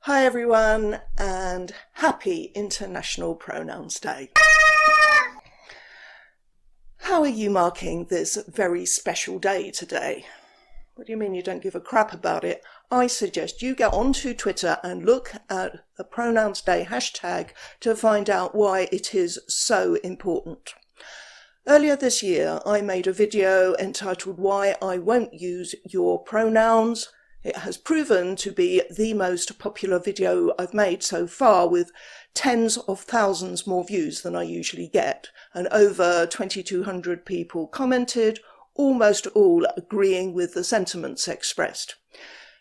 Hi everyone, and happy International Pronouns Day. How are you marking this very special day today? What do you mean you don't give a crap about it? I suggest you get onto Twitter and look at the Pronouns Day hashtag to find out why it is so important. Earlier this year, I made a video entitled Why I Won't Use Your Pronouns. It has proven to be the most popular video I've made so far, with tens of thousands more views than I usually get, and over 2,200 people commented, almost all agreeing with the sentiments expressed.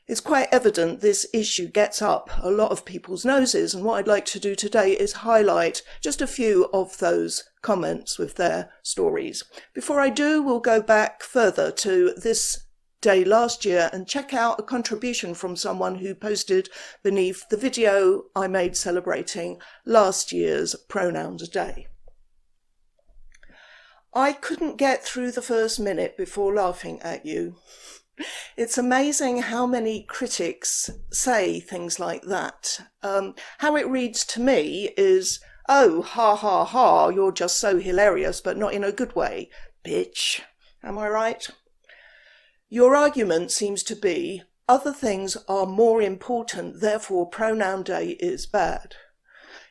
It's quite evident this issue gets up a lot of people's noses, and what I'd like to do today is highlight just a few of those comments with their stories. Before I do, we'll go back further to this day last year and check out a contribution from someone who posted beneath the video I made celebrating last year's Pronouns Day. I couldn't get through the first minute before laughing at you. It's amazing how many critics say things like that. How it reads to me is, "Oh, ha ha ha, you're just so hilarious, but not in a good way, bitch." Am I right? Your argument seems to be, other things are more important, therefore pronoun day is bad.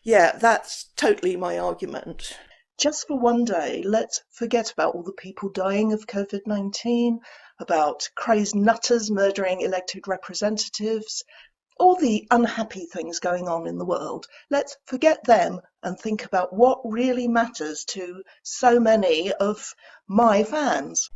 Yeah, that's totally my argument. Just for one day, let's forget about all the people dying of COVID-19, about crazed nutters murdering elected representatives, all the unhappy things going on in the world. Let's forget them and think about what really matters to so many of my fans.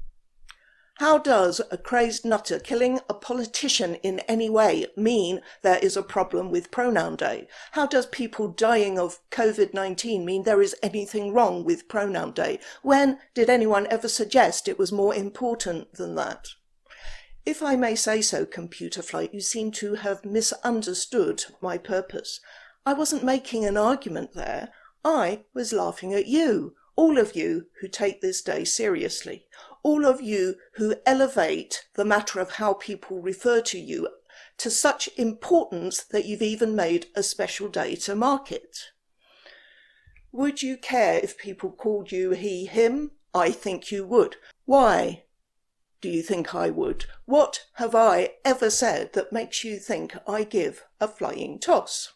How does a crazed nutter killing a politician in any way mean there is a problem with Pronoun Day? How does people dying of COVID-19 mean there is anything wrong with Pronoun Day? When did anyone ever suggest it was more important than that? If I may say so, Computer Flight, you seem to have misunderstood my purpose. I wasn't making an argument there. I was laughing at you, all of you who take this day seriously. All of you who elevate the matter of how people refer to you to such importance that you've even made a special day to mark it. Would you care if people called you he, him? I think you would. Why do you think I would? What have I ever said that makes you think I give a flying toss?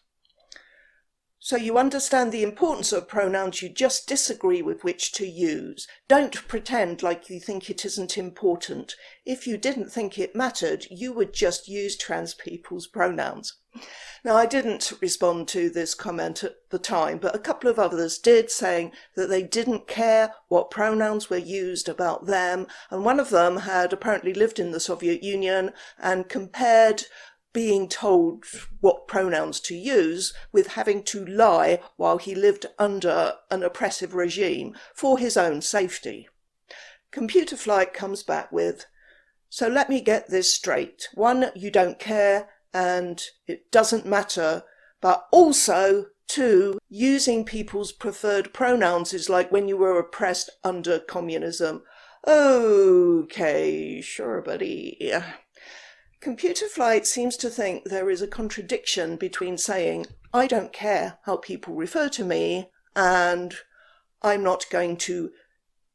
So you understand the importance of pronouns, you just disagree with which to use. Don't pretend like you think it isn't important. If you didn't think it mattered, you would just use trans people's pronouns. Now, I didn't respond to this comment at the time, but a couple of others did, saying that they didn't care what pronouns were used about them, and one of them had apparently lived in the Soviet Union and compared being told what pronouns to use with having to lie while he lived under an oppressive regime for his own safety. Computer Flight comes back with, "So let me get this straight. One, you don't care and it doesn't matter, but also, two, using people's preferred pronouns is like when you were oppressed under communism." Okay, sure, buddy. Computer Flight seems to think there is a contradiction between saying, "I don't care how people refer to me," and "I'm not going to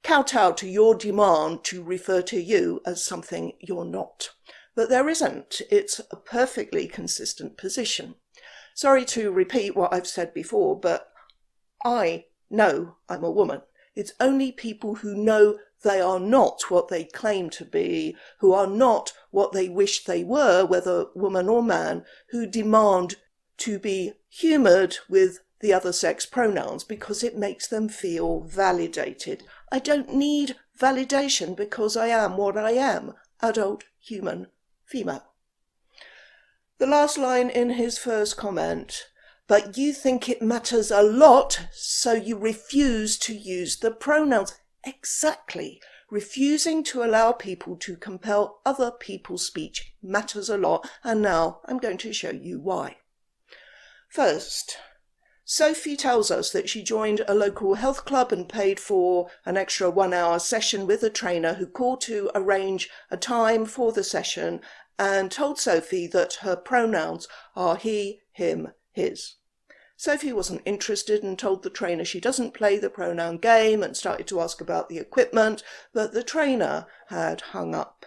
kowtow to your demand to refer to you as something you're not." But there isn't. It's a perfectly consistent position. Sorry to repeat what I've said before, but I know I'm a woman. It's only people who know they are not what they claim to be, who are not what they wish they were, whether woman or man, who demand to be humoured with the other sex pronouns because it makes them feel validated. I don't need validation because I am what I am, adult, human, female. The last line in his first comment, "But you think it matters a lot, so you refuse to use the pronouns." Exactly. Refusing to allow people to compel other people's speech matters a lot, and now I'm going to show you why. First, Sophie tells us that she joined a local health club and paid for an extra 1-hour session with a trainer who called to arrange a time for the session and told Sophie that her pronouns are he, him, his. Sophie wasn't interested and told the trainer she doesn't play the pronoun game and started to ask about the equipment, but the trainer had hung up.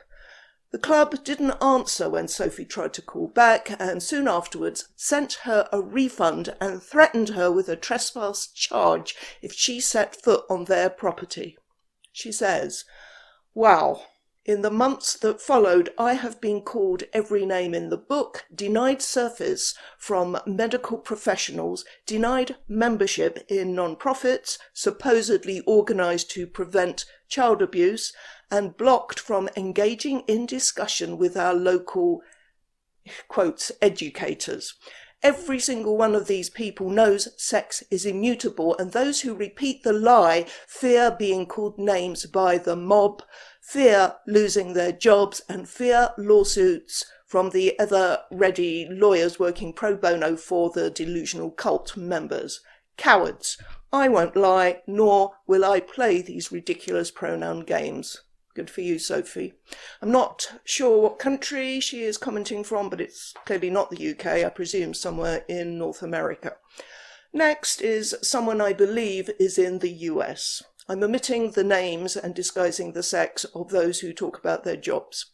The club didn't answer when Sophie tried to call back and soon afterwards sent her a refund and threatened her with a trespass charge if she set foot on their property. She says, "Wow. In the months that followed, I have been called every name in the book, denied service from medical professionals, denied membership in non-profits, supposedly organised to prevent child abuse, and blocked from engaging in discussion with our local, quotes, educators. Every single one of these people knows sex is immutable, and those who repeat the lie fear being called names by the mob, fear losing their jobs, and fear lawsuits from the ever-ready lawyers working pro bono for the delusional cult members. Cowards. I won't lie, nor will I play these ridiculous pronoun games." Good for you, Sophie. I'm not sure what country she is commenting from, but it's clearly not the UK, I presume somewhere in North America. Next is someone I believe is in the US. I'm omitting the names and disguising the sex of those who talk about their jobs.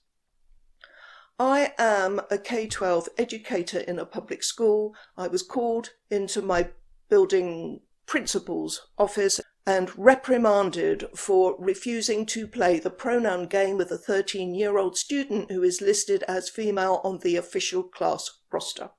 "I am a K-12 educator in a public school. I was called into my building principal's office and reprimanded for refusing to play the pronoun game with a 13-year-old student who is listed as female on the official class roster.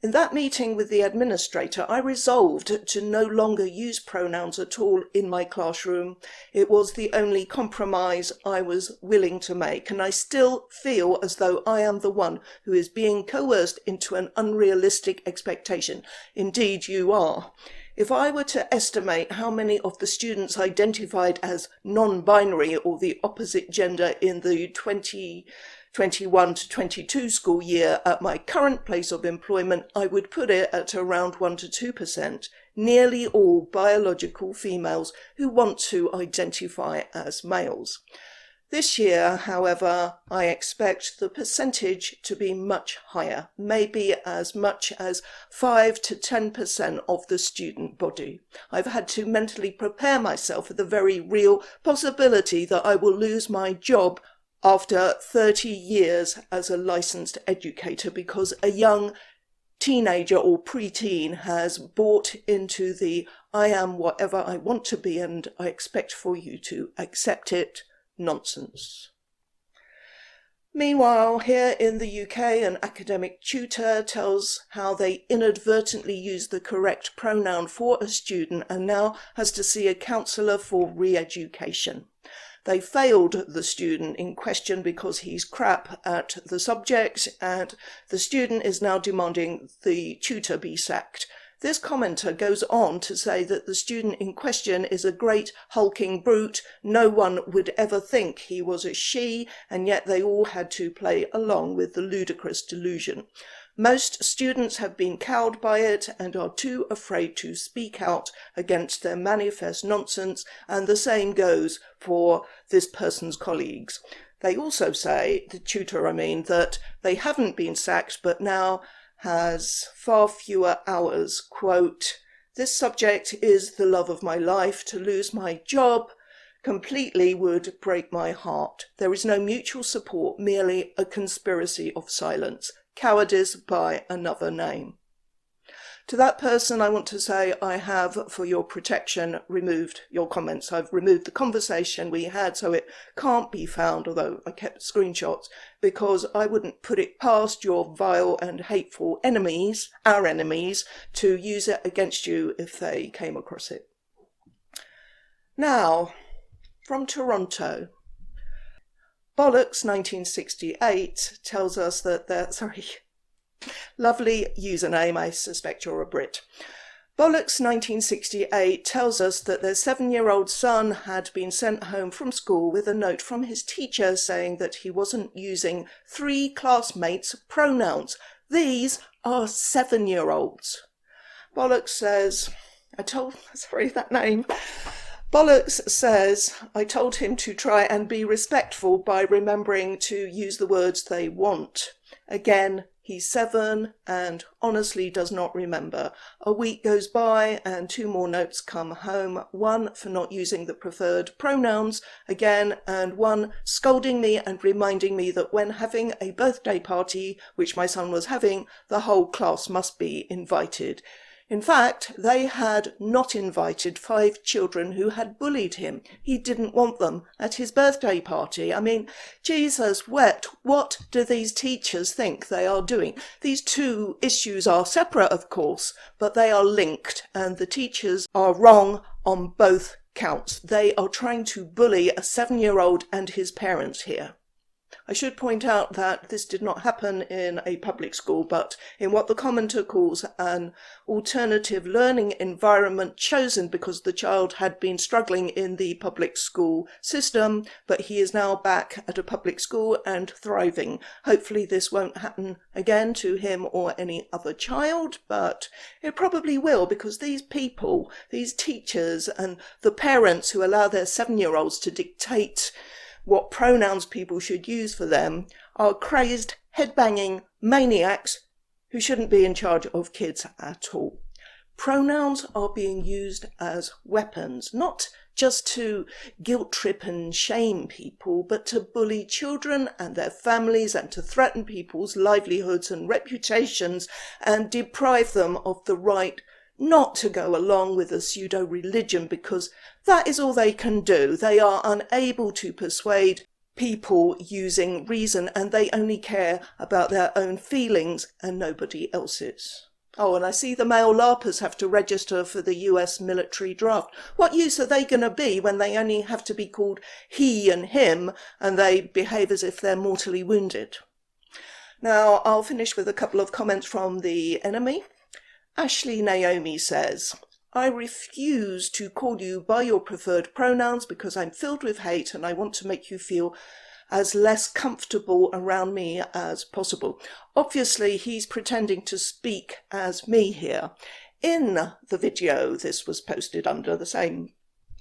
In that meeting with the administrator, I resolved to no longer use pronouns at all in my classroom. It was the only compromise I was willing to make, and I still feel as though I am the one who is being coerced into an unrealistic expectation. Indeed, you are. If I were to estimate how many of the students identified as non-binary or the opposite gender in the 2021 to 22 school year at my current place of employment, I would put it at around 1 to 2%, nearly all biological females who want to identify as males. This year, however, I expect the percentage to be much higher, maybe as much as 5 to 10% of the student body. I've had to mentally prepare myself for the very real possibility that I will lose my job after 30 years as a licensed educator because a young teenager or preteen has bought into the "I am whatever I want to be and I expect for you to accept it" nonsense. Meanwhile, here in the UK, an academic tutor tells how they inadvertently used the correct pronoun for a student and now has to see a counsellor for re-education. They failed the student in question because he's crap at the subject, and the student is now demanding the tutor be sacked. This commenter goes on to say that the student in question is a great hulking brute. No one would ever think he was a she, and yet they all had to play along with the ludicrous delusion. Most students have been cowed by it and are too afraid to speak out against their manifest nonsense, and the same goes for this person's colleagues. They also say, the tutor that they haven't been sacked but now has far fewer hours. Quote, "This subject is the love of my life. To lose my job completely would break my heart. There is no mutual support, merely a conspiracy of silence. Cowardice by another name." To that person, I want to say I have, for your protection, removed your comments. I've removed the conversation we had so it can't be found, although I kept screenshots, because I wouldn't put it past your vile and hateful enemies, our enemies, to use it against you if they came across it. Now, from Toronto. Bollocks 1968 tells us that lovely username, I suspect you're a Brit. Bollocks 1968 tells us that their 7-year-old son had been sent home from school with a note from his teacher saying that he wasn't using 3 classmates' pronouns. These are 7-year-olds. Bollocks says, that name. Bollocks says, I told him to try and be respectful by remembering to use the words they want. Again, he's 7 and honestly does not remember. A week goes by and 2 more notes come home, one for not using the preferred pronouns again, and one scolding me and reminding me that when having a birthday party, which my son was having, the whole class must be invited. In fact, they had not invited 5 children who had bullied him. He didn't want them at his birthday party. I mean, Jesus wept. What do these teachers think they are doing? These 2 issues are separate, of course, but they are linked, and the teachers are wrong on both counts. They are trying to bully a 7-year-old and his parents here. I should point out that this did not happen in a public school, but in what the commenter calls an alternative learning environment chosen because the child had been struggling in the public school system, but he is now back at a public school and thriving. Hopefully this won't happen again to him or any other child, but it probably will, because these people, these teachers and the parents who allow their 7-year-olds to dictate what pronouns people should use for them are crazed, headbanging maniacs who shouldn't be in charge of kids at all. Pronouns are being used as weapons, not just to guilt trip and shame people, but to bully children and their families and to threaten people's livelihoods and reputations and deprive them of the right not to go along with a pseudo-religion, because that is all they can do. They are unable to persuade people using reason, and they only care about their own feelings and nobody else's. Oh, and I see the male LARPers have to register for the US military draft. What use are they going to be when they only have to be called he and him, and they behave as if they're mortally wounded? Now, I'll finish with a couple of comments from the enemy. Ashley Naomi says, I refuse to call you by your preferred pronouns because I'm filled with hate and I want to make you feel as less comfortable around me as possible. Obviously, he's pretending to speak as me here. In the video, this was posted under the same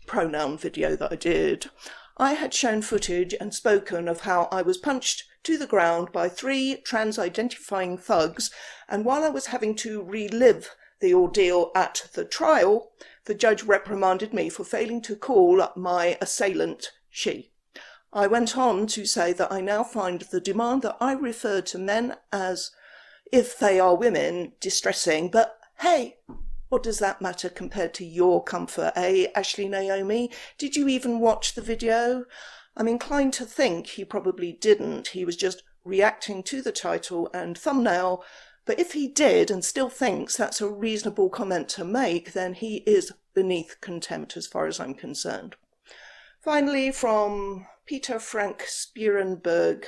pronoun video that I did, I had shown footage and spoken of how I was punched to the ground by 3 trans-identifying thugs, and while I was having to relive the ordeal at the trial, the judge reprimanded me for failing to call my assailant she. I went on to say that I now find the demand that I refer to men as if they are women distressing, but hey, what does that matter compared to your comfort, eh, Ashley Naomi? Did you even watch the video? I'm inclined to think he probably didn't. He was just reacting to the title and thumbnail. But if he did and still thinks that's a reasonable comment to make, then he is beneath contempt as far as I'm concerned. Finally, from Peter Frank Spierenberg,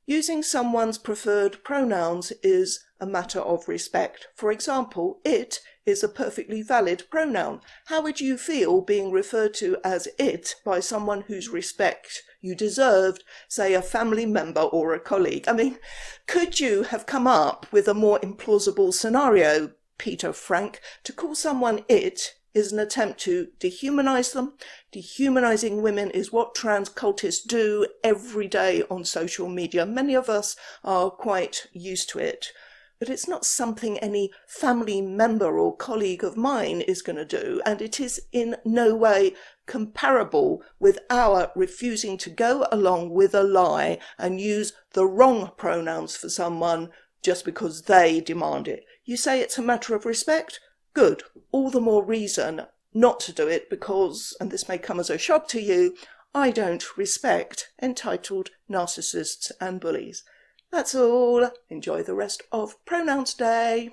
using someone's preferred pronouns is a matter of respect. For example, it is a perfectly valid pronoun. How would you feel being referred to as it by someone whose respect you deserved, say a family member or a colleague? I mean, could you have come up with a more implausible scenario, Peter Frank? To call someone it is an attempt to dehumanize them. Dehumanizing women is what trans cultists do every day on social media. Many of us are quite used to it. But it's not something any family member or colleague of mine is going to do, and it is in no way comparable with our refusing to go along with a lie and use the wrong pronouns for someone just because they demand it. You say it's a matter of respect? Good. All the more reason not to do it because, and this may come as a shock to you, I don't respect entitled narcissists and bullies. That's all. Enjoy the rest of Pronouns Day.